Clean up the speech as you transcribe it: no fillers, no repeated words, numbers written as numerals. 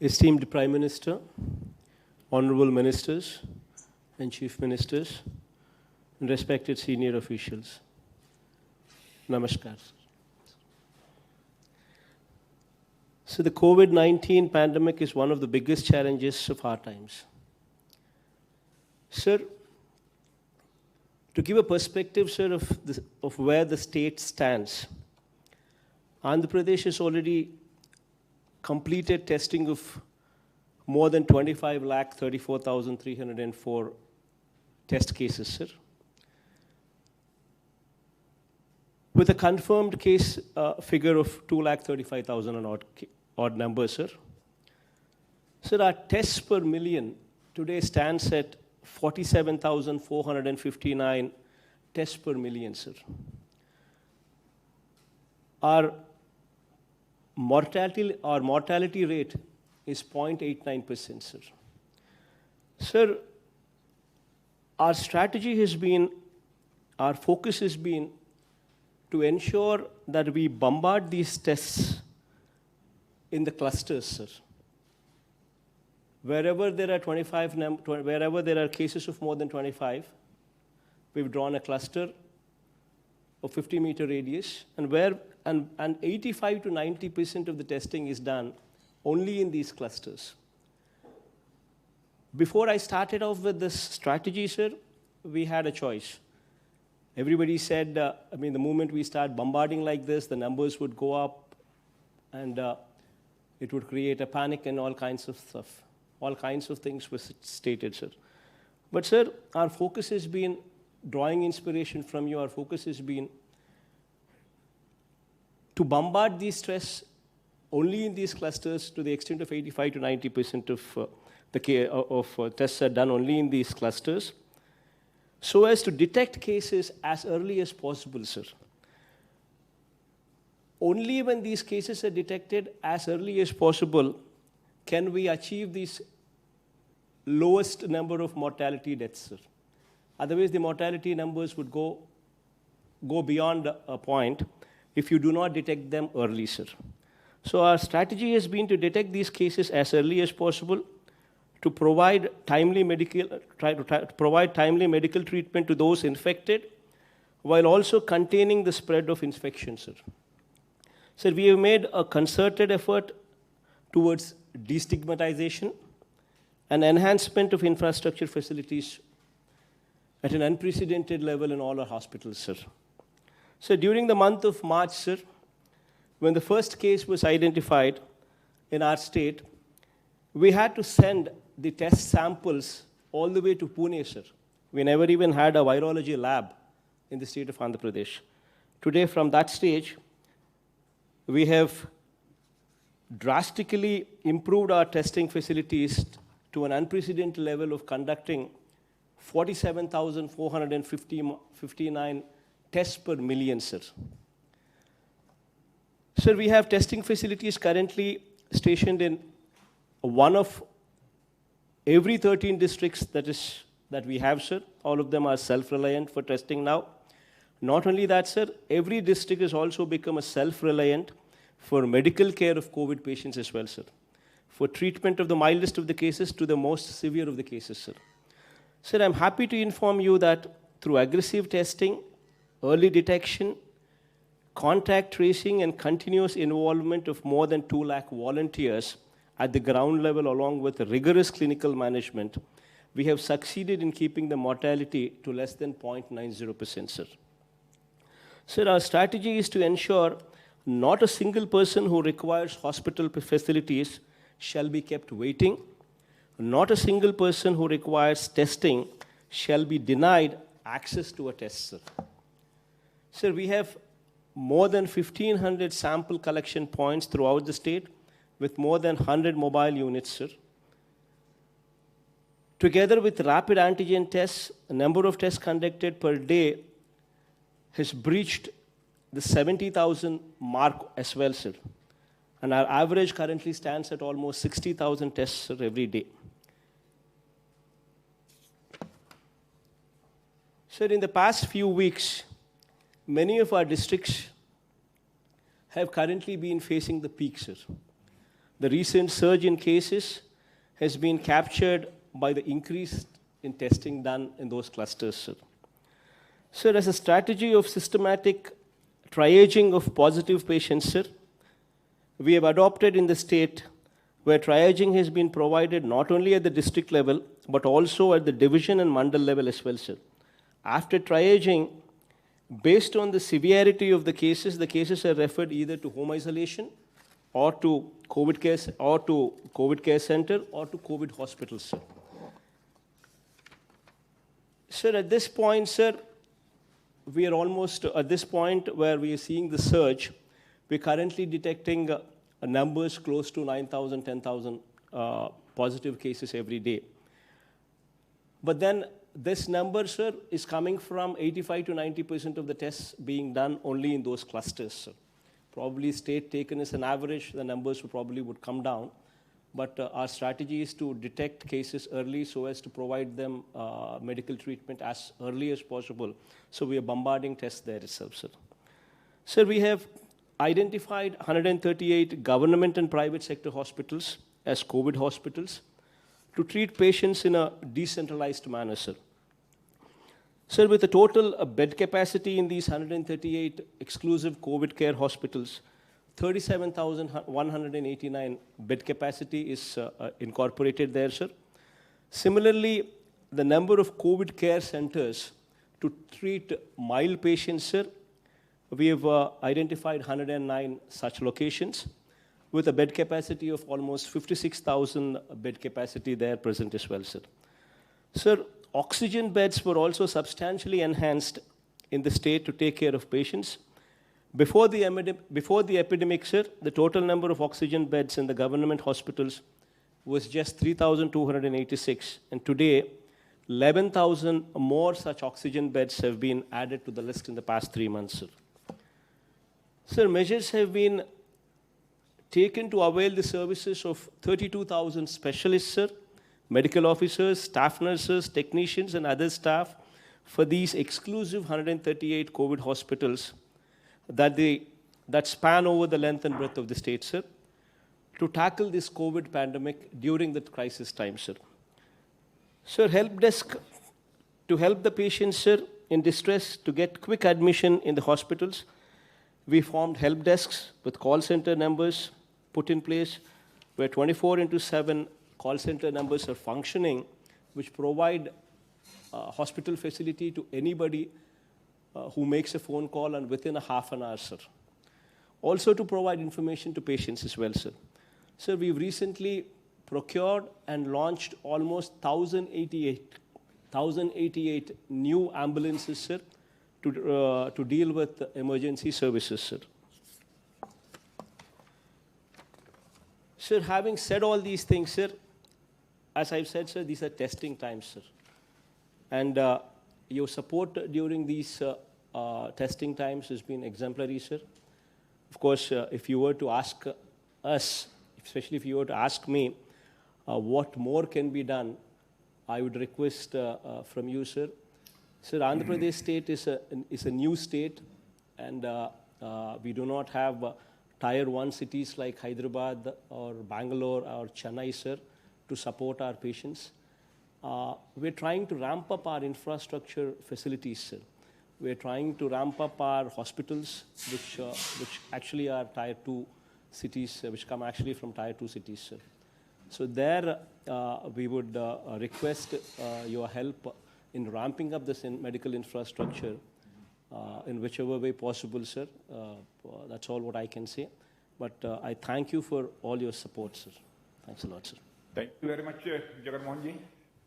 Esteemed Prime Minister, Honorable Ministers and Chief Ministers, and respected senior officials, Namaskar. So the COVID-19 pandemic is one of the biggest challenges of our times. Sir, to give a perspective, sir, of where the state stands, Andhra Pradesh has already completed testing of more than 25,34,304 test cases, sir. With a confirmed case figure of 2,35,000 and odd numbers, sir. Sir, our tests per million today stands at 47,459 tests per million, sir. Our mortality rate is 0.89%, sir. Sir, our strategy has been, our focus has been to ensure that we bombard these tests in the clusters, sir. Wherever there are wherever there are cases of more than 25, we've drawn a cluster of 50-meter radius, and 85 to 90% of the testing is done only in these clusters. Before I started off with this strategy, sir, we had a choice. Everybody said, the moment we start bombarding like this, the numbers would go up, and it would create a panic and all kinds of stuff. All kinds of things were stated, sir. But, sir, our focus has been drawing inspiration from you. Our focus has been to bombard these tests only in these clusters to the extent of 85 to 90% of tests are done only in these clusters, so as to detect cases as early as possible, sir. Only when these cases are detected as early as possible can we achieve this lowest number of mortality deaths, sir. Otherwise, the mortality numbers would go beyond a point if you do not detect them early, sir. So our strategy has been to detect these cases as early as possible, to provide timely medical treatment to those infected, while also containing the spread of infection, sir. Sir, we have made a concerted effort towards destigmatization and enhancement of infrastructure facilities at an unprecedented level in all our hospitals, sir. So during the month of March, sir, when the first case was identified in our state, we had to send the test samples all the way to Pune, sir. We never even had a virology lab in the state of Andhra Pradesh. Today, from that stage, we have drastically improved our testing facilities to an unprecedented level of conducting 47,459 tests per million, sir. Sir, we have testing facilities currently stationed in one of every 13 districts that we have, sir. All of them are self-reliant for testing now. Not only that, sir, every district has also become a self-reliant for medical care of COVID patients as well, sir. For treatment of the mildest of the cases to the most severe of the cases, sir. Sir, I'm happy to inform you that through aggressive testing, early detection, contact tracing, and continuous involvement of more than 2 lakh volunteers at the ground level, along with rigorous clinical management, we have succeeded in keeping the mortality to less than 0.90%, sir. Sir, our strategy is to ensure not a single person who requires hospital facilities shall be kept waiting. Not a single person who requires testing shall be denied access to a test, sir. Sir, we have more than 1,500 sample collection points throughout the state with more than 100 mobile units, sir. Together with rapid antigen tests, the number of tests conducted per day has breached the 70,000 mark as well, sir. And our average currently stands at almost 60,000 tests, sir, every day. Sir, in the past few weeks, many of our districts have currently been facing the peak, sir. The recent surge in cases has been captured by the increase in testing done in those clusters, sir. Sir, as a strategy of systematic triaging of positive patients, sir, we have adopted in the state where triaging has been provided not only at the district level, but also at the division and mandal level as well, sir. After triaging, based on the severity of the cases are referred either to home isolation or to COVID care center or to COVID hospitals, sir. Sir, at this point, sir, we are almost at this point where we are seeing the surge. We're currently detecting numbers close to 9,000, 10,000 positive cases every day. But then this number, sir, is coming from 85 to 90% of the tests being done only in those clusters, sir. Probably state taken as an average, the numbers probably would come down. But our strategy is to detect cases early so as to provide them medical treatment as early as possible. So we are bombarding tests there itself, sir. Sir, we have identified 138 government and private sector hospitals as COVID hospitals to treat patients in a decentralized manner, sir. Sir, with the total bed capacity in these 138 exclusive COVID care hospitals, 37,189 bed capacity is incorporated there, sir. Similarly, the number of COVID care centers to treat mild patients, sir, we have identified 109 such locations with a bed capacity of almost 56,000 bed capacity there present as well, sir. Sir, oxygen beds were also substantially enhanced in the state to take care of patients. Before the epidemic, sir, the total number of oxygen beds in the government hospitals was just 3,286. And today, 11,000 more such oxygen beds have been added to the list in the past 3 months, sir. Sir, measures have been taken to avail the services of 32,000 specialists, sir, medical officers, staff nurses, technicians, and other staff for these exclusive 138 COVID hospitals that span over the length and breadth of the state, sir, to tackle this COVID pandemic during the crisis time, sir. Sir, help desk to help the patients, sir, in distress to get quick admission in the hospitals. We formed help desks with call center numbers put in place where 24/7 call center numbers are functioning, which provide hospital facility to anybody who makes a phone call and within a half an hour, sir. Also to provide information to patients as well, sir. Sir, we've recently procured and launched almost 1,088 new ambulances, sir, to deal with emergency services, sir. Sir, having said all these things, sir, as I've said, sir, these are testing times, sir. And your support during these testing times has been exemplary, sir. Of course, if you were to ask us, especially if you were to ask me what more can be done, I would request from you, sir. Sir, Andhra Pradesh state is a new state, and we do not have Tier 1 cities like Hyderabad or Bangalore or Chennai, sir, to support our patients. We're trying to ramp up our infrastructure facilities, sir. We're trying to ramp up our hospitals, which actually are Tier 2 cities, which come actually from Tier 2 cities, sir. So there, we would request your help in ramping up this medical infrastructure in whichever way possible, sir. That's all what I can say. But I thank you for all your support, sir. Thanks a lot, sir. Thank you very much, Jagan Mohan ji.